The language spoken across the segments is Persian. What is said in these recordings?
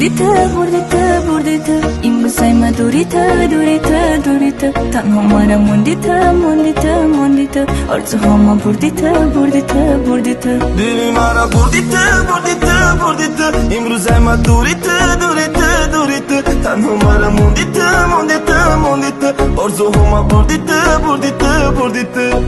بردیت امروز سایما دوریت تنها مرا موندیت آرزوهاما بردیت دلی مرا بردیت امروز سایما دوریت تنها مرا موندیت آرزوهاما بردیت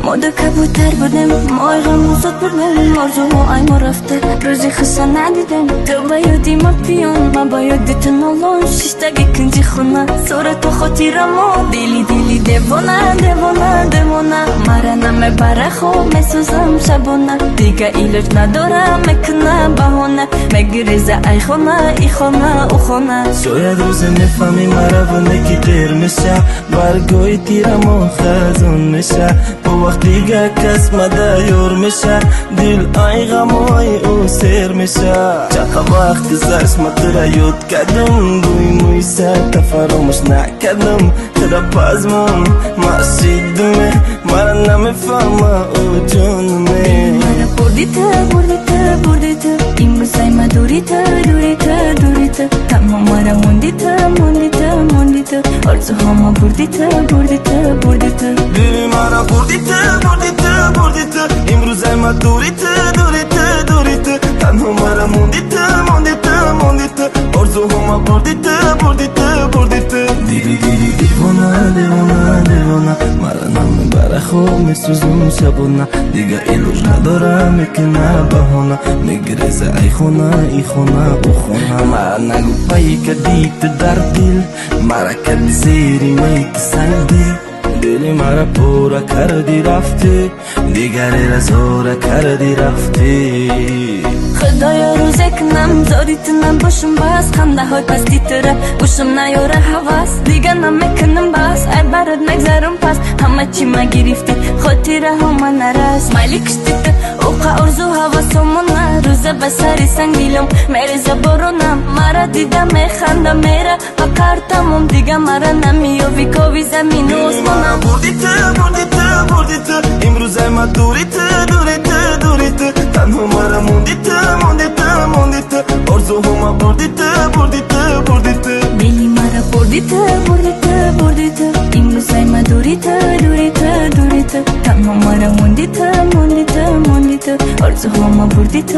ماده کبوتر بودم مایرم زود بردم آرزوها ایما رفته روزی خسته ندیدم تو بایدی ما بیان ما بایدی تنالان شیشتگ کنجی خونه صورت و خاطرمو دیلی دیوانه مرا نمیبره خواب میسوزم شبانه دیگه ایلاج ندارم میکنه بهانه میگریزه ای خانه او خانه شاید روز نفهمی مرا و نکی غیر میشه برگوی تیرمو خزون میشه با وقت دیگه کس مدیور میشه دل ای غمای او سیر میشه چقدر وقت گذشت ما ترا یاد کردم روی مویسه تفرامش نکردم ترا پزمون مسیدمه مرا نمیفهمه او جانمه مرا بردیت امروز سایما دوریت تنها مرا موندیت آرزوهاما بردیت دلی مرا بردیت امروز سایما دوریت تنها مرا موندیت آرزوهاما بردیت دیلی دیوانه مرا نمیبره خواب میسوزم شبانه دیگه ایلوش ندارم میکنه بهانه میگریزه ای خونه او خونه مرا نگو پایی کردی تو در دل مرا کردی زیری میت سردی دلی مرا پورا کردی رفتی دیگری را زورا کردی رفتی خدایا روزه کنم زاریتونم باشم بس خنده های پستی تره گوشم نیاره حواس دیگه نمیکنم بس ای برات مگذرم پس همه چی ما گرفتی خاطره همه نرس مالی کشتی تو اوقا ارزو حواسمونه روزه بسری سنگ دیلم میریزه برونم مرا دیده میخنده میره بکر تمام دیگه مرا نمیوی کوی زمین و اسمانم بردیت امروز ما دوریت تنها مرا موندیت آرزوهاما بردیت دلی مرا بردیت امروز سایما دوریت تنها مرا موندیت آرزوهاما بردیت